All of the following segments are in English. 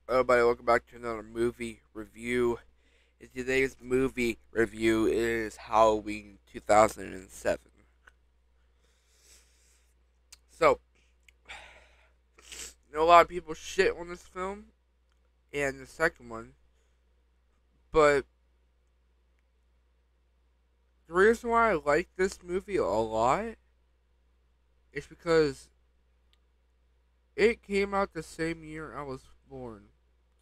Everybody, welcome back to another movie review. And today's movie review is Halloween 2007. So, I know a lot of people shit on this film and the second one, but the reason why I like this movie a lot is because it came out the same year I was born,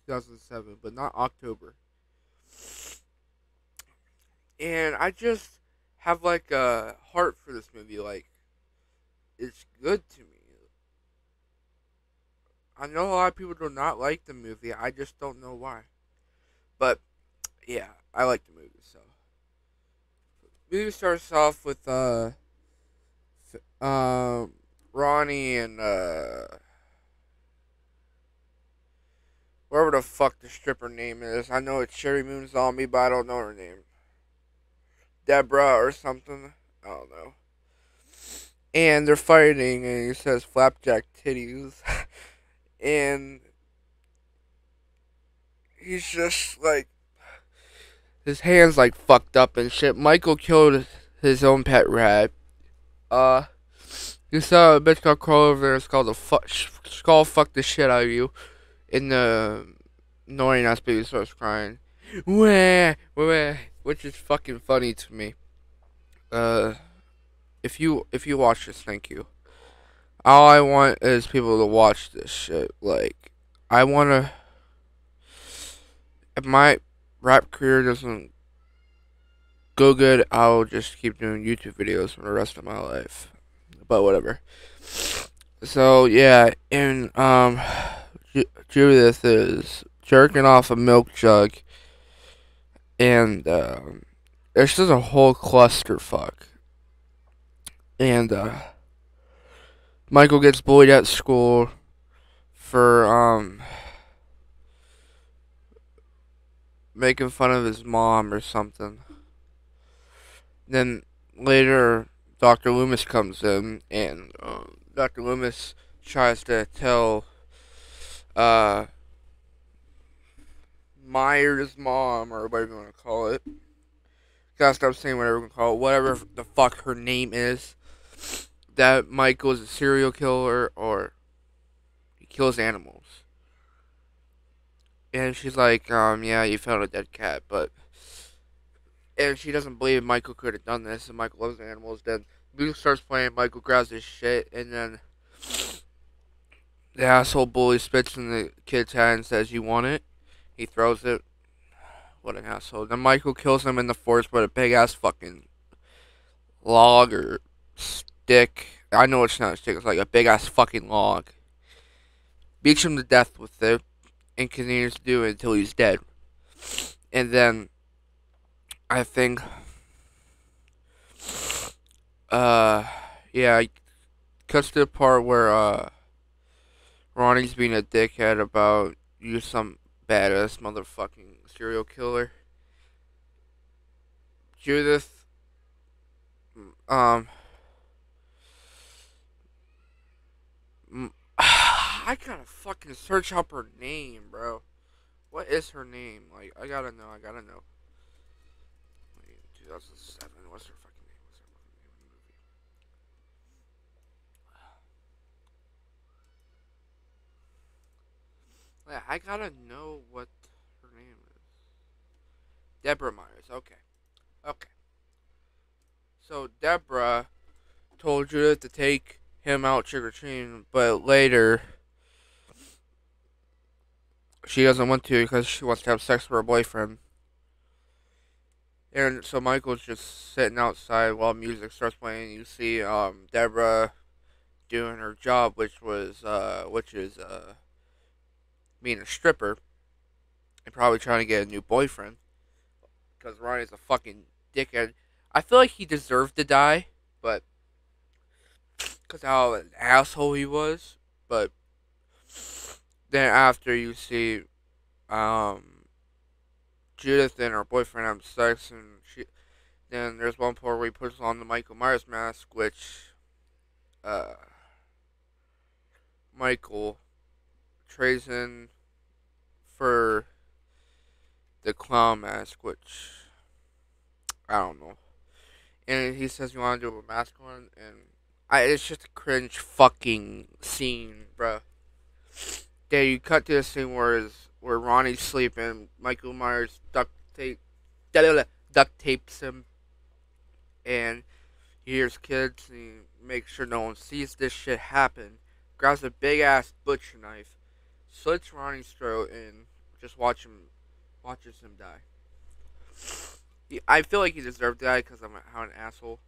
2007, but not October. And I just have like a heart for this movie. Like, it's good to me. I know a lot of people do not like the movie. I just don't know why. But yeah, I like the movie. So, movie starts off with Ronnie and whatever the fuck the stripper name is. I know it's Sherry Moon Zombie, but I don't know her name. Deborah or something. I don't know. And they're fighting, and he says flapjack titties, and he's just like his hands like fucked up and shit. Michael killed his own pet rat. Uh, you saw a bitch got crawl over there. It's called the skull fuck the shit out of you. In the annoying ass baby starts crying, wah, wah, which is fucking funny to me. Uh, if you watch this, thank you. All I want is people to watch this shit. Like, I wanna. If my rap career doesn't go good, I'll just keep doing YouTube videos for the rest of my life. But whatever. So yeah, and Judith is jerking off a milk jug, and it's just a whole clusterfuck. And Michael gets bullied at school for making fun of his mom or something. Then later, Dr. Loomis comes in, and Dr. Loomis tries to tell uh, Myers' mom, or whatever you want to call it. Gotta stop saying whatever we call it, whatever the fuck her name is, that Michael's a serial killer or he kills animals. And she's like, yeah, you found a dead cat, but. And she doesn't believe Michael could have done this, and Michael loves animals. Then music starts playing, Michael grabs his shit, and then the asshole bully spits in the kid's hand and says, "You want it?" He throws it. What an asshole. Then Michael kills him in the forest with a big ass fucking log or stick. I know it's not a stick, it's like a big ass fucking log. Beats him to death with it and continues to do it until he's dead. And then I think uh yeah, cuts to the part where Ronnie's being a dickhead about you some badass motherfucking serial killer. Judith, um, I gotta fucking search up her name, bro. What is her name? Like, I gotta know. I gotta know. Wait, 2007. What's her fucking name? What's her fucking name in the movie? Yeah, I gotta know what her name is. Deborah Myers. Okay. Okay. So Deborah told Judith to take him out trick or treating, but later she doesn't want to because she wants to have sex with her boyfriend. And so Michael's just sitting outside while music starts playing. You see Deborah doing her job, which is being a stripper and probably trying to get a new boyfriend because Ronnie's a fucking dickhead. I feel like he deserved to die, but because how an asshole he was. But then after you see um Judith and her boyfriend have sex, and then there's one part where he puts on the Michael Myers mask, which Michael trades in for the clown mask, which I don't know. And he says you want to do a mask on, and it's just a cringe fucking scene, bruh. Then you cut to the scene where Ronnie's sleeping, Michael Myers tape duct tapes him, and he hears kids, and he makes sure no one sees this shit happen. Grabs a big ass butcher knife, slits Ronnie's throat, and just watches him die. I feel like he deserved to die because I'm how an asshole,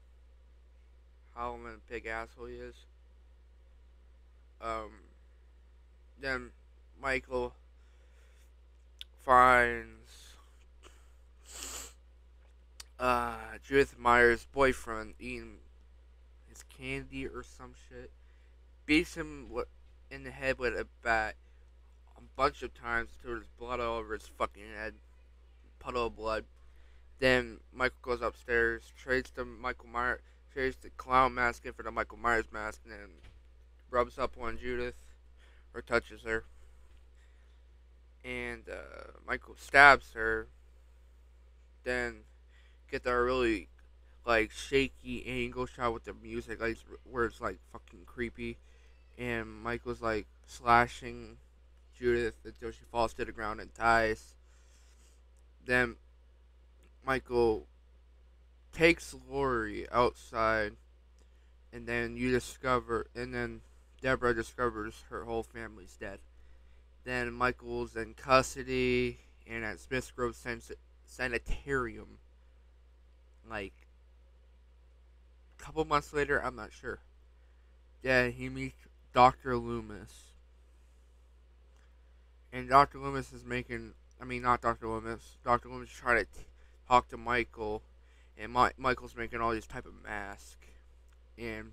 how I'm a big asshole he is. Um, then Michael finds Judith Meyer's boyfriend eating his candy or some shit. Beats him in the head with a bat a bunch of times until there's blood all over his fucking head. Puddle of blood. Then Michael goes upstairs, trades the clown mask in for the Michael Myers mask, and then rubs up on Judith or touches her. And Michael stabs her. Then get that really like shaky angle shot with the music, like where it's like fucking creepy. And Michael's like slashing Judith until she falls to the ground and dies. Then Michael takes Lori outside, and then Deborah discovers her whole family's dead. Then Michael's in custody and at Smith Grove Sanitarium. Like a couple months later, I'm not sure. Yeah, he meets Dr. Loomis. And Dr. Loomis is not Dr. Loomis. Dr. Loomis is trying to talk to Michael, and Michael's making all these type of masks. And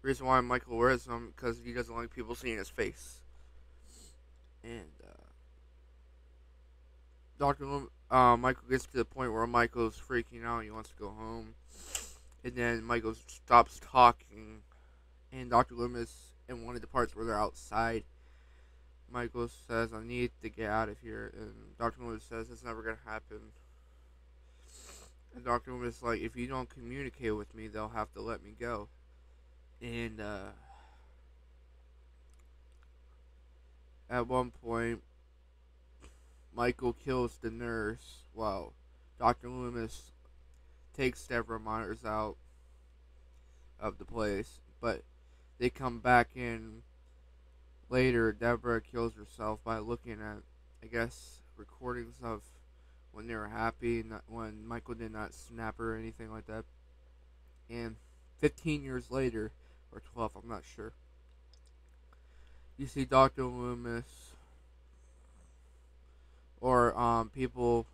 the reason why Michael wears them because he doesn't like people seeing his face. And Michael gets to the point where Michael's freaking out. He wants to go home, and then Michael stops talking, and Dr. Loomis, in one of the parts where they're outside, Michael says, "I need to get out of here," and Dr. Loomis says, "It's never gonna happen." And Dr. Loomis is like, "If you don't communicate with me, they'll have to let me go." And at one point, Michael kills the nurse while Dr. Loomis takes Deborah Myers out of the place. But they come back in later. Deborah kills herself by looking at, I guess, recordings of when they were happy, not when Michael did not snap her or anything like that. And 15 years later, or 12, I'm not sure, you see Dr. Loomis or people,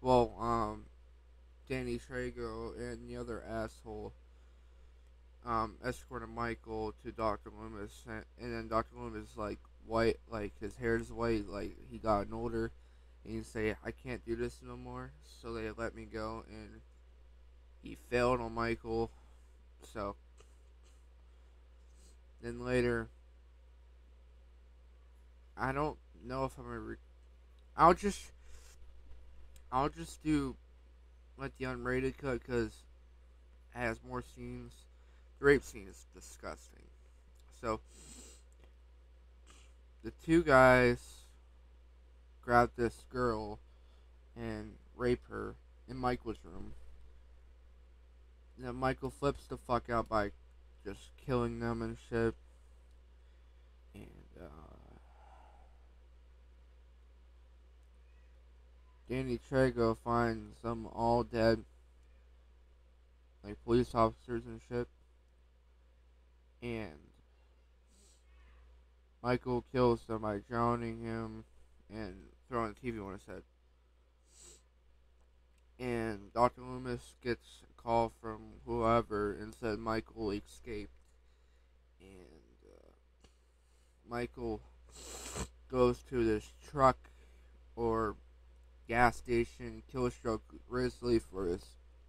Danny Trejo and the other asshole escorting Michael to Dr. Loomis, and then Dr. Loomis is like white, like his hair is white, like he gotten older, and he say, "I can't do this no more," so they let me go, and he failed on Michael. So then later, I don't know if I'm gonna. I'll just do like the unrated cut because it has more scenes. The rape scene is disgusting. So the two guys grab this girl and rape her in Michael's room. And then Michael flips the fuck out by just killing them and shit. And Danny Trejo finds them all dead, like police officers and shit. And Michael kills them by drowning him and throwing the TV on his head. And Dr. Loomis gets a call from whoever and said Michael escaped. And Michael goes to this truck or gas station, Killstroke Grizzly for his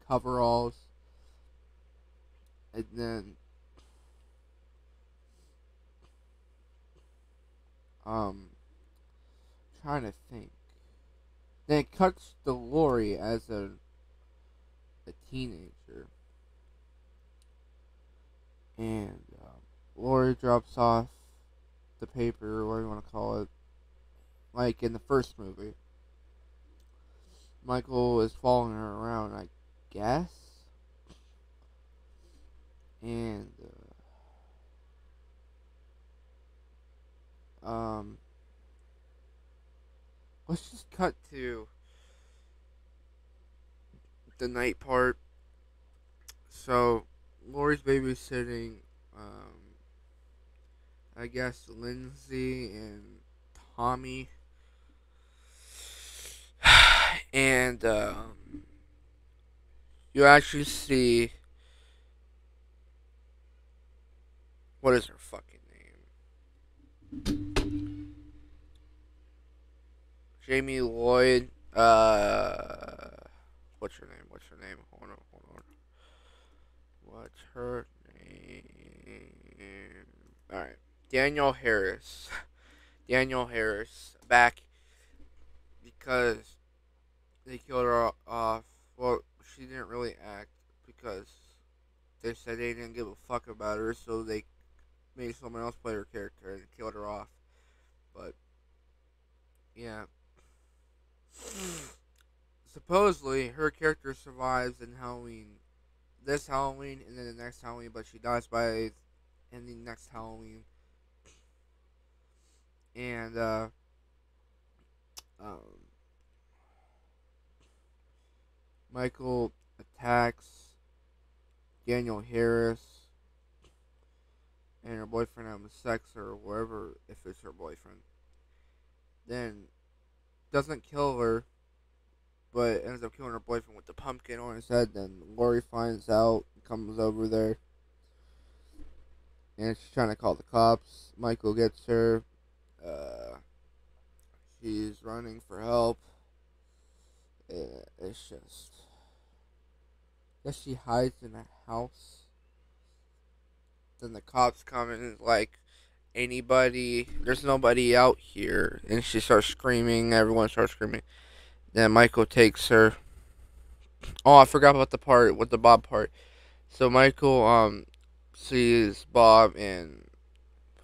coveralls. And then trying to think. Then it cuts to Lori as a teenager. And Lori drops off the paper, or whatever you want to call it, like in the first movie. Michael is following her around, I guess. And let's just cut to the night part. So Lori's babysitting, I guess Lindsay and Tommy, and you actually see, what is her fucking name? Jamie Lloyd. What's her name? What's her name? Hold on, hold on. What's her name? All right, Danielle Harris. Danielle Harris back because they killed her off. Well, she didn't really act because they said they didn't give a fuck about her, so they made someone else play her character and killed her off. But yeah, supposedly her character survives in Halloween, this Halloween, and then the next Halloween, but she dies by in the next Halloween. And um, Michael attacks Danielle Harris and her boyfriend having sex or whatever, if it's her boyfriend. Then doesn't kill her, but ends up killing her boyfriend with the pumpkin on his head. Then Lori finds out, comes over there, and she's trying to call the cops. Michael gets her. She's running for help. It's just, I guess she hides in a house. Then the cops come and is like, anybody, there's nobody out here. And she starts screaming. Everyone starts screaming. Then Michael takes her. Oh, I forgot about the part with the Bob part. So Michael sees Bob and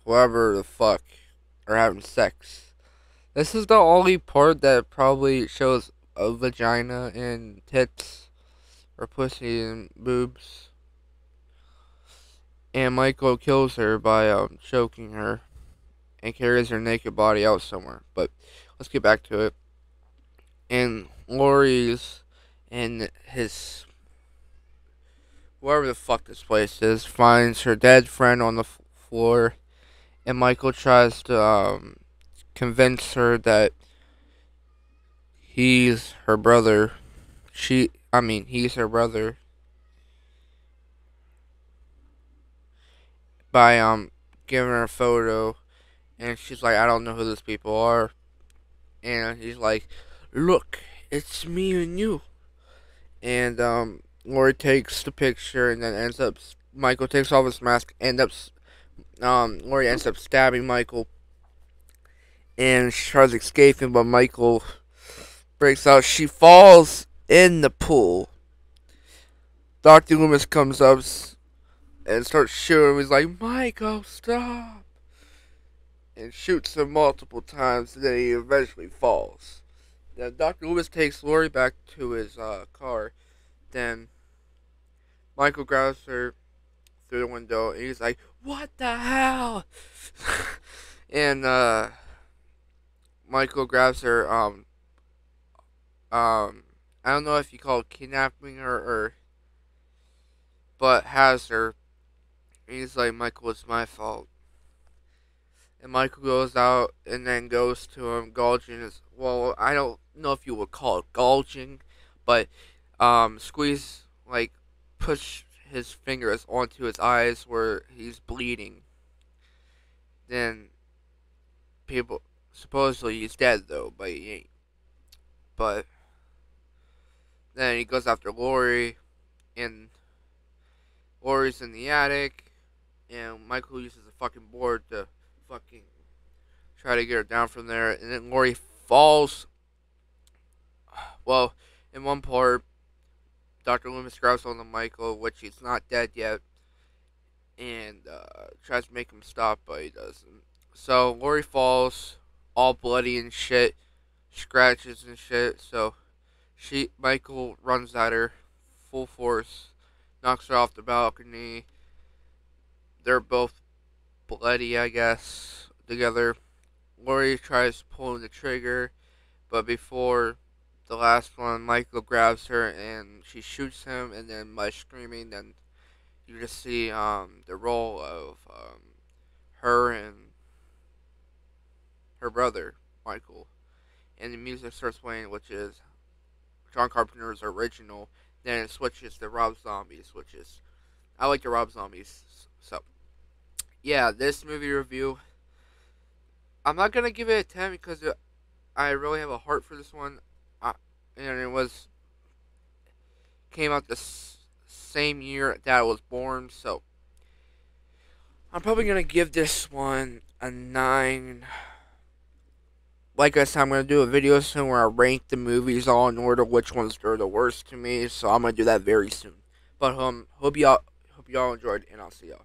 whoever the fuck are having sex. This is the only part that probably shows a vagina and tits or pussy and boobs. And Michael kills her by choking her and carries her naked body out somewhere. But let's get back to it. And Laurie's and his, wherever the fuck this place is, finds her dead friend on the floor, and Michael tries to convince her that he's her brother. He's her brother by giving her a photo, and she's like, I don't know who these people are, and he's like, look, it's me and you, and Lori takes the picture, and then Michael takes off his mask, Lori ends up stabbing Michael, and she tries escaping, but Michael breaks out. She falls in the pool. Dr. Loomis comes up and starts shooting him. He's like, Michael, stop! And shoots him multiple times, and then he eventually falls. Then Dr. Loomis takes Lori back to his car. Then Michael grabs her through the window, and he's like, what the hell? And Michael grabs her, I don't know if you call it kidnapping her or, but has her. And he's like, Michael, it's my fault. And Michael goes out and then goes to him, gouging his, well, I don't know if you would call it gouging, but, push his fingers onto his eyes where he's bleeding. Then, people, supposedly he's dead though, but he ain't. But, then he goes after Lori, and Lori's in the attic, and Michael uses a fucking board to fucking try to get her down from there, and then Lori falls. Well, in one part, Dr. Loomis grabs hold of Michael, which he's not dead yet, and tries to make him stop, but he doesn't. So Lori falls, all bloody and shit, scratches and shit. So Michael runs at her, full force, knocks her off the balcony. They're both bloody, I guess, together. Lori tries pulling the trigger, but before the last one, Michael grabs her and she shoots him, and then by screaming, then you just see the role of her and her brother Michael, and the music starts playing, which is John Carpenter's original. Then it switches to Rob Zombie's, which is I like the Rob Zombies. So yeah, this movie review, I'm not gonna give it a 10 because I really have a heart for this one, and it was came out the same year that I was born. So I'm probably gonna give this one a 9. Like I said, I'm gonna do a video soon where I rank the movies all in order, which ones are the worst to me. So I'm gonna do that very soon. But hope y'all enjoyed, and I'll see y'all.